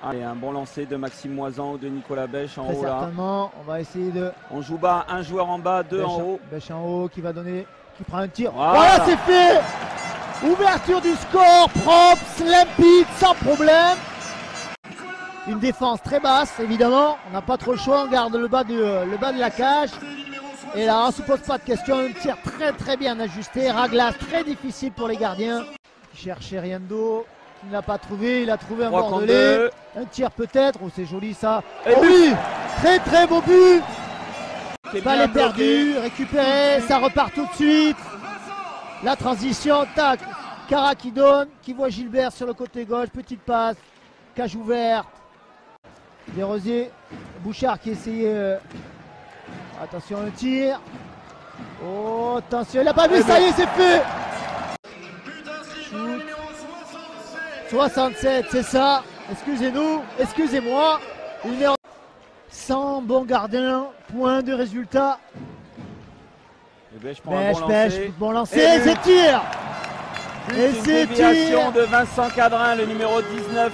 Allez, un bon lancer de Maxime Moisan ou de Nicolas Bèche en Très haut là. certainement, on va essayer de... On joue bas, un joueur en bas, deux en haut. Bèche en haut qui va donner, qui prend un tir. Voilà, C'est fait. Ouverture du score, propre, limpide, sans problème. Une défense très basse, évidemment. On n'a pas trop le choix, on garde le bas de la cage. Et là, on ne se pose pas de questions. Un tir très très bien ajusté. Raglas très difficile pour les gardiens. Il cherchait Riendo, il ne l'a pas trouvé. Il a trouvé un Bordelais. Un tir peut-être. Oh, c'est joli ça. Et oui, très très beau but. Balle est perdue, récupéré, ça repart tout de suite. La transition, tac. Cara qui donne, qui voit Gilbert sur le côté gauche. Petite passe, cage ouverte. Desrosiers, Bouchard qui essayait. Attention le tir. Oh, attention, il n'a pas vu, ça y est, c'est fait. Shoot. 67, c'est ça. Excusez-nous, excusez-moi. 100 bons gardiens, point de résultat. Bèche, bon lancer, c'est tir. Et c'est tir de Vincent Cadrin, le numéro 19.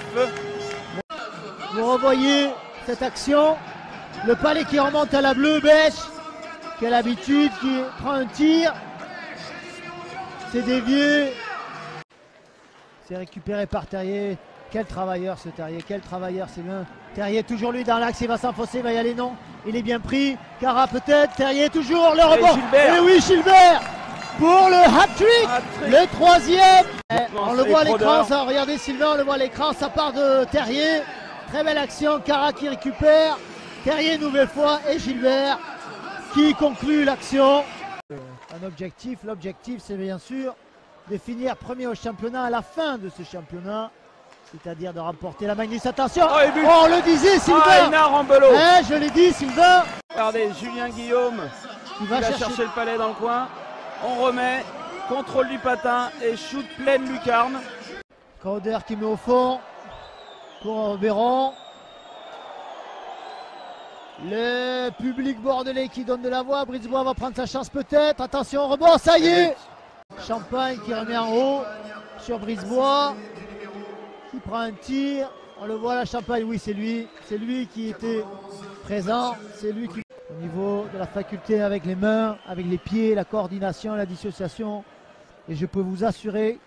Vous revoyez cette action. Le palais qui remonte à la bleue, Bèche, qui a l'habitude, qui prend un tir. C'est dévié. C'est récupéré par Terrier. Quel travailleur ce Terrier, quel travailleur, c'est bien. Terrier toujours lui dans l'axe, il va s'enfoncer, il va y aller, non. Il est bien pris. Cara peut-être, Terrier toujours, le rebond. Et oui, Gilbert pour le hat-trick, le troisième. On le voit à l'écran, ça, regardez Sylvain, on le voit à l'écran, ça part de Terrier. Très belle action, Cara qui récupère. Terrier une nouvelle fois et Gilbert qui conclut l'action. Un objectif, l'objectif c'est bien sûr de finir premier au championnat à la fin de ce championnat. C'est-à-dire de remporter la Magnus. Attention, on le disait Sylvain. Je l'ai dit Sylvain. Regardez, Julien Guillaume qui va chercher le palais dans le coin. On remet, contrôle du patin et shoot pleine lucarne. Crowder qui met au fond pour Béron. Le public bordelais qui donne de la voix. Brisebois va prendre sa chance peut-être. Attention, rebond, ça y est. Champagne qui remet en haut sur Brisebois. Qui prend un tir. On le voit, la Champagne, oui, c'est lui qui était présent. C'est lui qui... Au niveau de la faculté avec les mains, avec les pieds, la coordination, la dissociation. Et je peux vous assurer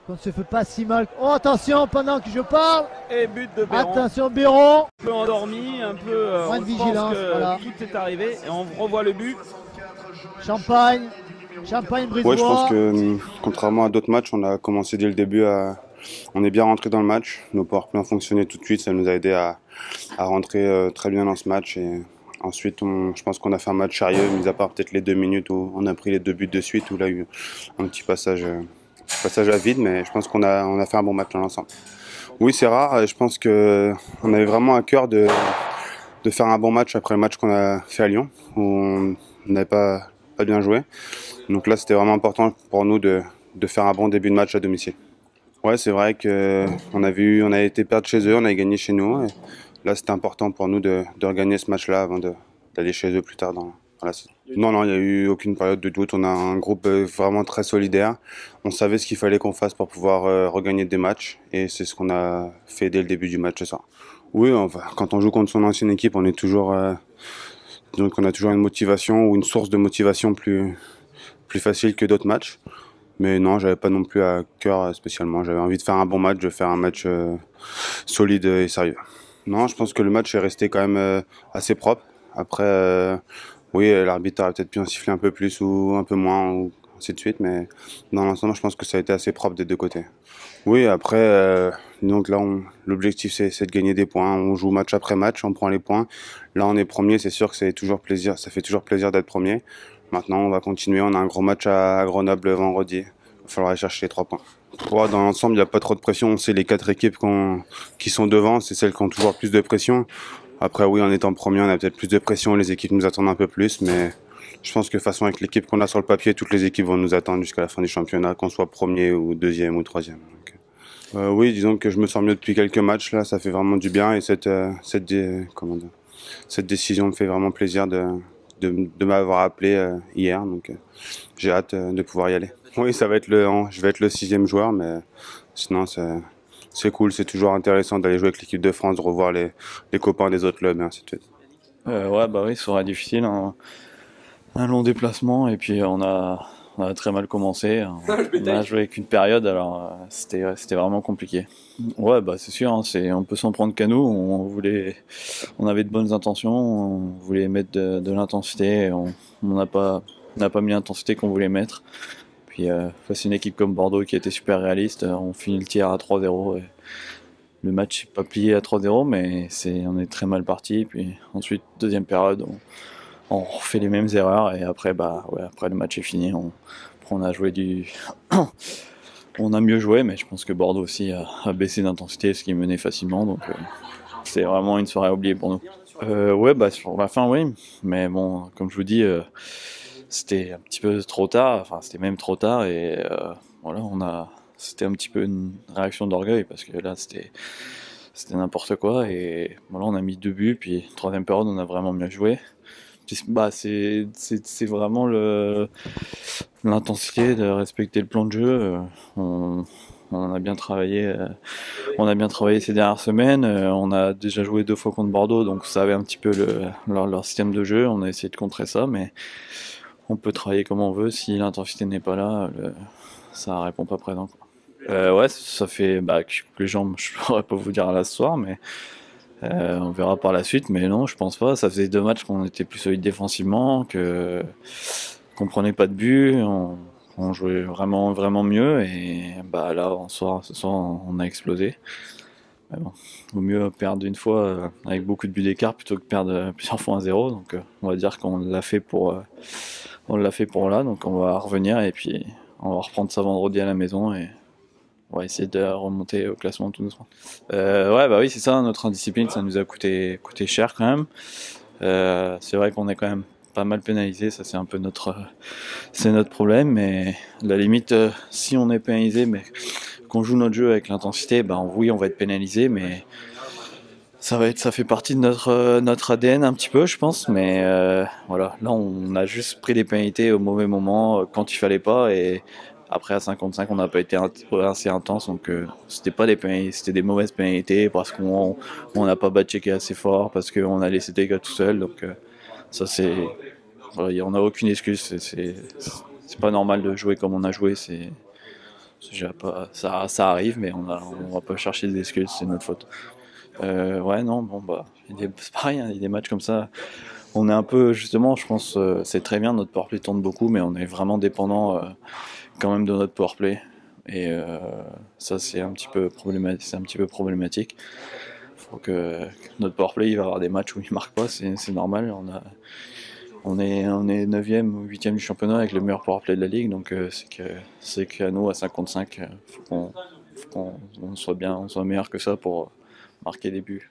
qu'on ne se fait pas si mal. Oh, attention, pendant que je parle. Et but de Béron. Attention, Béron. Un peu endormi, un peu... moins de vigilance, voilà. Tout est arrivé et on revoit le but. Champagne, Brisebois. Ouais, je pense que contrairement à d'autres matchs, on a commencé dès le début à... On est bien rentré dans le match. Nos powerplays ont fonctionné tout de suite. Ça nous a aidé à rentrer très bien dans ce match. Et ensuite, je pense qu'on a fait un match sérieux, mis à part peut-être les 2 minutes où on a pris les 2 buts de suite, où là, il y a eu un petit passage à vide. Mais je pense qu'on a fait un bon match dans l'ensemble. Oui, c'est rare. Je pense qu'on avait vraiment à cœur de faire un bon match après le match qu'on a fait à Lyon, où on n'avait pas bien joué. Donc là, c'était vraiment important pour nous de faire un bon début de match à domicile. Ouais, c'est vrai qu'on a été perdre chez eux, on a gagné chez nous. Et là, c'était important pour nous de regagner ce match-là avant d'aller chez eux plus tard dans la saison. Non, il n'y a eu aucune période de doute. On a un groupe vraiment très solidaire. On savait ce qu'il fallait qu'on fasse pour pouvoir regagner des matchs. Et c'est ce qu'on a fait dès le début du match ce soir. Oui, quand on joue contre son ancienne équipe, on a toujours une motivation ou une source de motivation plus facile que d'autres matchs. Mais non, j'avais pas non plus à cœur spécialement. J'avais envie de faire un bon match, de faire un match solide et sérieux. Non, je pense que le match est resté quand même assez propre. Après, oui, l'arbitre aurait peut-être pu en siffler un peu plus ou un peu moins, ou ainsi de suite. Mais dans l'ensemble, je pense que ça a été assez propre des deux côtés. Oui, après, donc là, l'objectif c'est de gagner des points. On joue match après match, on prend les points. Là, on est premier, c'est sûr que ça fait toujours plaisir d'être premier. Maintenant, on va continuer. On a un gros match à Grenoble vendredi. Il va falloir aller chercher les 3 points. Dans l'ensemble, il n'y a pas trop de pression. On sait les 4 équipes qui sont devant, c'est celles qui ont toujours plus de pression. Après, oui, en étant premier, on a peut-être plus de pression. Les équipes nous attendent un peu plus. Mais je pense que de toute façon, avec l'équipe qu'on a sur le papier, toutes les équipes vont nous attendre jusqu'à la fin du championnat, qu'on soit premier ou deuxième ou troisième. Oui, disons que je me sens mieux depuis quelques matchs. Là, ça fait vraiment du bien. Et cette décision me fait vraiment plaisir de m'avoir appelé hier, donc j'ai hâte de pouvoir y aller. Oui, je vais être le 6e joueur, mais sinon ça c'est cool, c'est toujours intéressant d'aller jouer avec l'équipe de France, de revoir les copains des autres clubs et ainsi de suite. Ouais, bah oui, ça sera difficile, hein. Un long déplacement et puis on a très mal commencé. On a joué qu'une période, alors c'était vraiment compliqué. Ouais, bah c'est sûr, hein, on peut s'en prendre qu'à nous. On avait de bonnes intentions, on voulait mettre de l'intensité. On n'a pas mis l'intensité qu'on voulait mettre. Puis face à une équipe comme Bordeaux qui était super réaliste, on finit le tir à 3-0. Et le match n'est pas plié à 3-0, mais on est très mal parti. Puis ensuite, deuxième période, on refait les mêmes erreurs et après, après le match est fini. On a joué on a mieux joué, mais je pense que Bordeaux aussi a baissé d'intensité, ce qui menait facilement. Donc c'est vraiment une soirée à oublier pour nous. Ouais, bah sur la fin, oui. Mais bon, comme je vous dis, c'était un petit peu trop tard. Enfin, c'était même trop tard et voilà, c'était un petit peu une réaction d'orgueil parce que là, c'était n'importe quoi et voilà, on a mis 2 buts. Puis troisième période, on a vraiment mieux joué. Bah, c'est vraiment l'intensité de respecter le plan de jeu. On a bien travaillé ces dernières semaines. On a déjà joué 2 fois contre Bordeaux, donc on savait un petit peu leur système de jeu. On a essayé de contrer ça, mais on peut travailler comme on veut. Si l'intensité n'est pas là, ça répond pas présent, quoi. Ouais, ça fait que les gens, je pourrais pas vous dire là ce soir, mais on verra par la suite, mais non, je pense pas. Ça faisait 2 matchs qu'on était plus solide défensivement, qu'on prenait pas de but, on jouait vraiment, vraiment mieux, et là, ce soir, on a explosé. Mais bon, vaut mieux perdre une fois avec beaucoup de buts d'écart plutôt que perdre plusieurs fois 1-0. Donc on va dire qu'on l'a fait pour là, donc on va revenir et puis on va reprendre ça vendredi à la maison et on va essayer de remonter au classement tout doucement. Ouais, bah oui, c'est ça, notre indiscipline, ça nous a coûté cher quand même. C'est vrai qu'on est quand même pas mal pénalisé, ça c'est un peu notre problème, mais à la limite, si on est pénalisé, mais qu'on joue notre jeu avec l'intensité, oui, on va être pénalisé, mais ça fait partie de notre ADN un petit peu, je pense, mais voilà, là on a juste pris des pénalités au mauvais moment, quand il fallait pas, et après à 55 on n'a pas été assez intense, donc c'était pas des pénalités, c'était des mauvaises pénalités parce qu'on n'a pas back-checké assez fort, parce qu'on a laissé des gars tout seul, donc ça c'est, voilà, on n'a aucune excuse, c'est pas normal de jouer comme on a joué, ça arrive, mais on va pas chercher des excuses, c'est notre faute. Ouais, non, bon, c'est pareil, hein, il y a des matchs comme ça. On est un peu, justement, je pense, c'est très bien, notre powerplay tourne beaucoup, mais on est vraiment dépendant quand même de notre powerplay. Et ça, c'est un petit peu problématique. Faut que notre powerplay, il va avoir des matchs où il marque pas, c'est normal. On est 9e ou 8e du championnat avec le meilleur powerplay de la ligue, donc c'est qu'à nous, à 55, faut qu'on soit meilleur que ça pour marquer des buts.